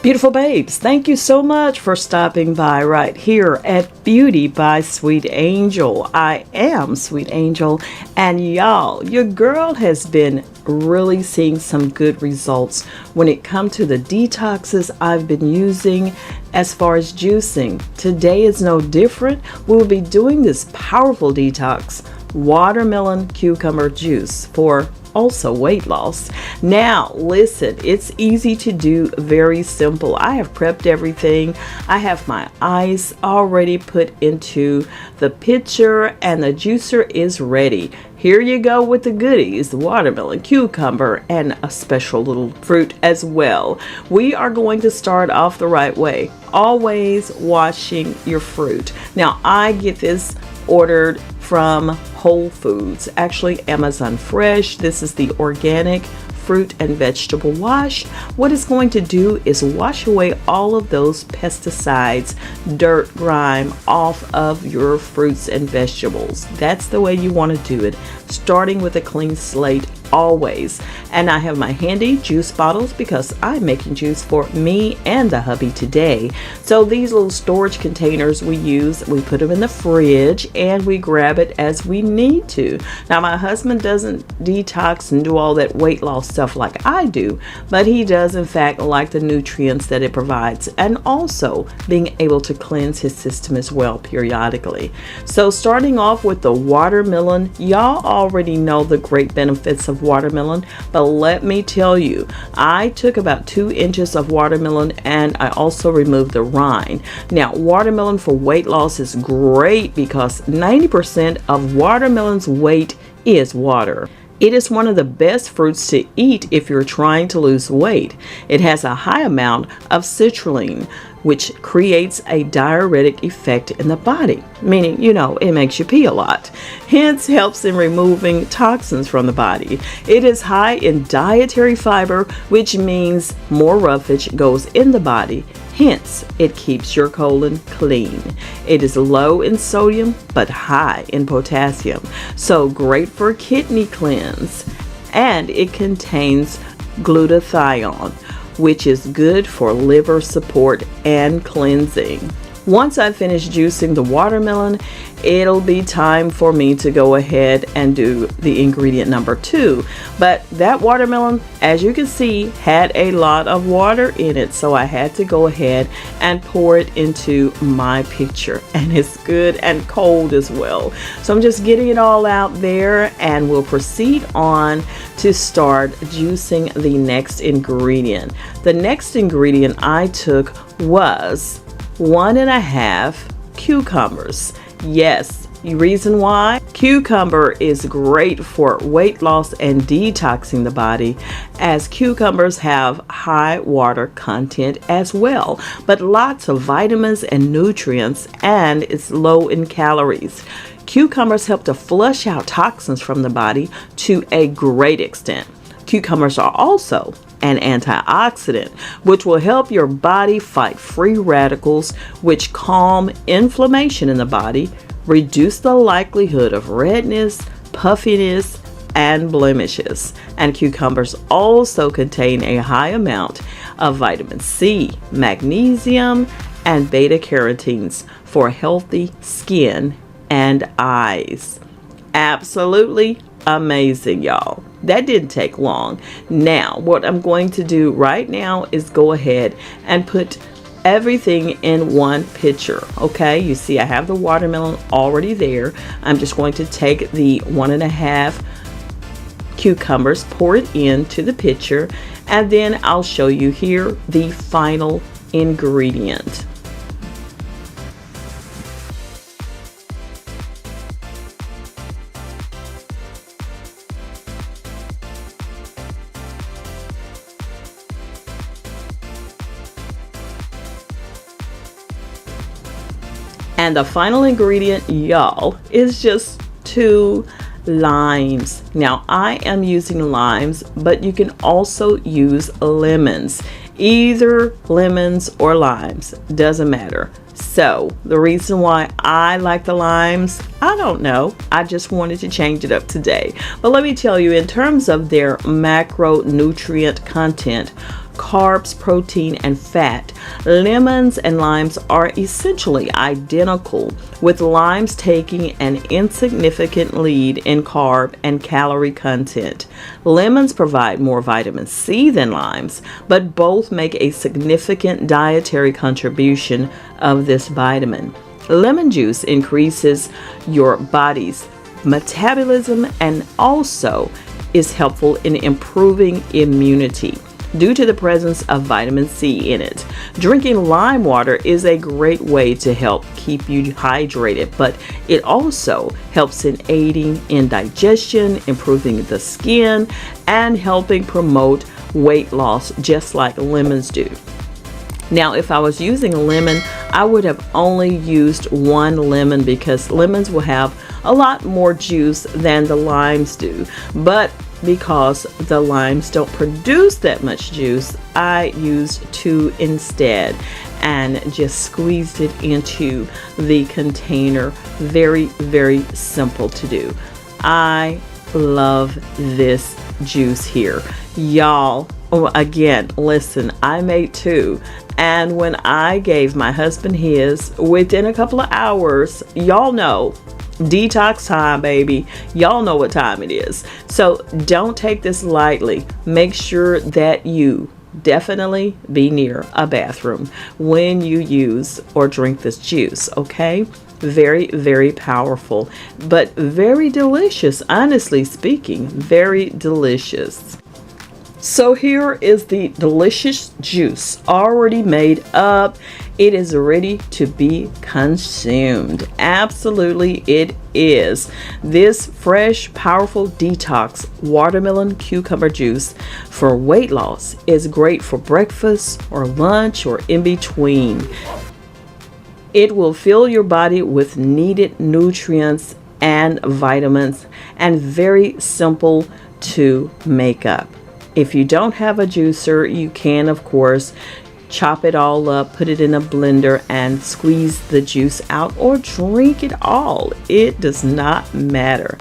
Beautiful babes, thank you so much for stopping by right here at Beauty by Sweet Angel. I am Sweet Angel, and y'all, your girl has been really seeing some good results when it comes to the detoxes I've been using as far as juicing. Today is no different. We'll be doing this powerful detox watermelon cucumber juice for also weight loss. Now listen, it's easy to do, very simple. I have prepped everything. I have my ice already put into the pitcher and the juicer is ready. Here you go with the goodies, the watermelon, cucumber, and a special little fruit as well. We are going to start off the right way, always washing your fruit. Now I get this ordered from Whole Foods, actually Amazon Fresh. This is the organic fruit and vegetable wash. What it's going to do is wash away all of those pesticides, dirt, grime off of your fruits and vegetables. That's the way you want to do it, starting with a clean slate always. And I have my handy juice bottles because I'm making juice for me and the hubby today. So these little storage containers we use, we put them in the fridge and we grab it as we need to. Now my husband doesn't detox and do all that weight loss stuff like I do, but he does in fact like the nutrients that it provides and also being able to cleanse his system as well periodically. So starting off with the watermelon, y'all already know the great benefits of watermelon, but let me tell you, I took about 2 inches of watermelon and I also removed the rind. Now watermelon for weight loss is great because 90% of watermelon's weight is water. It is one of the best fruits to eat if you're trying to lose weight. It has a high amount of citrulline, which creates a diuretic effect in the body, meaning, it makes you pee a lot. Hence, helps in removing toxins from the body. It is high in dietary fiber, which means more roughage goes in the body. Hence, it keeps your colon clean. It is low in sodium, but high in potassium. So great for kidney cleanse. And it contains glutathione, which is good for liver support and cleansing. Once I finish juicing the watermelon, it'll be time for me to go ahead and do the ingredient number 2. But that watermelon, as you can see, had a lot of water in it, so I had to go ahead and pour it into my pitcher, and it's good and cold as well. So I'm just getting it all out there, and we'll proceed on to start juicing the next ingredient. The next ingredient I took was 1.5 cucumbers. Yes, the reason why? Cucumber is great for weight loss and detoxing the body, as cucumbers have high water content as well, but lots of vitamins and nutrients, and it's low in calories. Cucumbers help to flush out toxins from the body to a great extent. Cucumbers are also an antioxidant, which will help your body fight free radicals, which calm inflammation in the body, reduce the likelihood of redness, puffiness, and blemishes. And cucumbers also contain a high amount of vitamin C, magnesium, and beta carotenes for healthy skin and eyes. Absolutely amazing, y'all. That didn't take long. Now, what I'm going to do right now is go ahead and put everything in one pitcher. Okay, you see I have the watermelon already there. I'm just going to take the 1.5 cucumbers, pour it into the pitcher, and then I'll show you here the final ingredient. And the final ingredient, y'all, is just 2 limes. Now I am using limes, but you can also use lemons. Either lemons or limes, doesn't matter. So the reason why I like the limes, I don't know. I just wanted to change it up today. But let me tell you, in terms of their macronutrient content, carbs, protein, and fat. Lemons and limes are essentially identical, with limes taking an insignificant lead in carb and calorie content. Lemons provide more vitamin C than limes, but both make a significant dietary contribution of this vitamin. Lemon juice increases your body's metabolism and also is helpful in improving immunity due to the presence of vitamin C in it. Drinking lime water is a great way to help keep you hydrated, but it also helps in aiding in digestion, improving the skin, and helping promote weight loss just like lemons do. Now, if I was using a lemon, I would have only used one lemon because lemons will have a lot more juice than the limes do. But because the limes don't produce that much juice, I used two instead and just squeezed it into the container. Very, very simple to do. I love this juice here. Y'all, again, listen, I made two. And when I gave my husband his, within a couple of hours, y'all know, detox time, baby. Y'all know what time it is. So don't take this lightly. Make sure that you definitely be near a bathroom when you use or drink this juice, okay? Very, very powerful, but very delicious, honestly speaking, very delicious. So here is the delicious juice already made up. It is ready to be consumed. Absolutely it is. This fresh, powerful detox watermelon cucumber juice for weight loss is great for breakfast or lunch or in between. It will fill your body with needed nutrients and vitamins, and very simple to make up. If you don't have a juicer, you can, of course, chop it all up, put it in a blender, and squeeze the juice out, or drink it all. It does not matter.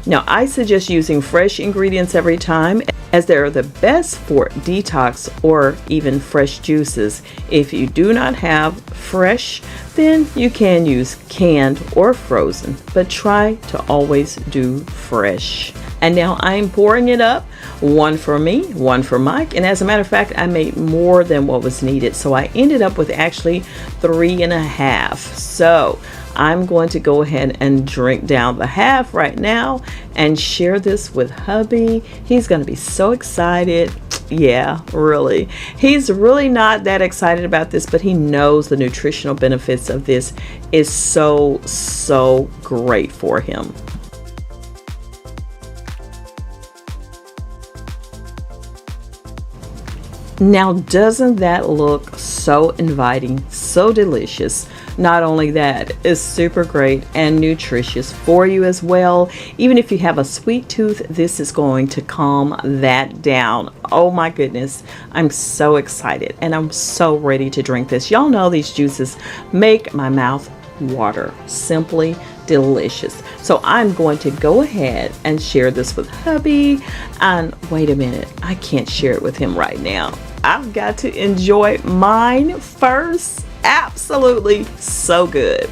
Now, I suggest using fresh ingredients every time, as they are the best for detox or even fresh juices. If you do not have fresh, then you can use canned or frozen, but try to always do fresh. And now I'm pouring it up, one for me, one for Mike. And as a matter of fact, I made more than what was needed. So I ended up with actually 3.5. So I'm going to go ahead and drink down the half right now and share this with hubby. He's going to be so excited. Yeah, really. He's really not that excited about this, but he knows the nutritional benefits of this is so great for him. Now, doesn't that look so inviting, so delicious? Not only that, it's super great and nutritious for you as well. Even if you have a sweet tooth, this is going to calm that down. Oh my goodness, I'm so excited and I'm so ready to drink this. Y'all know these juices make my mouth water. Simply delicious. So I'm going to go ahead and share this with hubby. And wait a minute, I can't share it with him right now. I've got to enjoy mine first. Absolutely so good.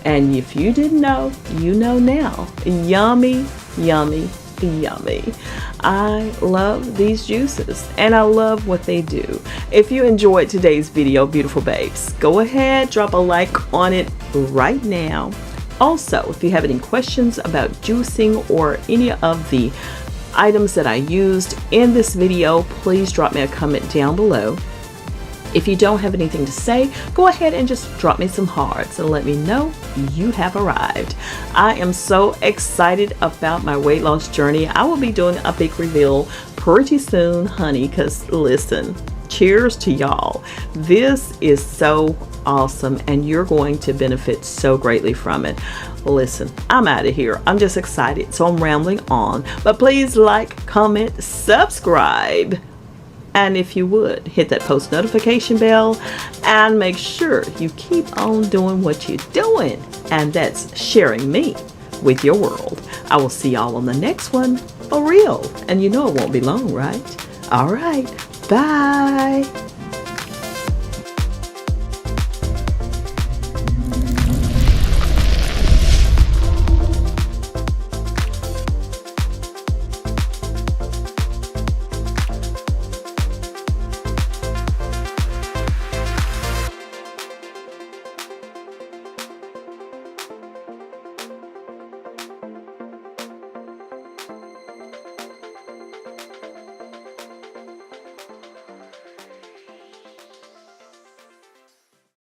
And if you didn't know, you know now. Yummy, yummy, yummy. I love these juices and I love what they do. If you enjoyed today's video, beautiful babes, go ahead, drop a like on it right now. Also, if you have any questions about juicing or any of the items that I used in this video, please drop me a comment down below. If you don't have anything to say, go ahead and just drop me some hearts and let me know you have arrived. I am so excited about my weight loss journey. I will be doing a big reveal pretty soon, honey, because listen, cheers to y'all. This is so awesome and you're going to benefit so greatly from it. Listen, I'm out of here. I'm just excited, so I'm rambling on. But please like, comment, subscribe. And if you would, hit that post notification bell and make sure you keep on doing what you're doing. And that's sharing me with your world. I will see y'all on the next one for real. And you know it won't be long, right? All right. Bye.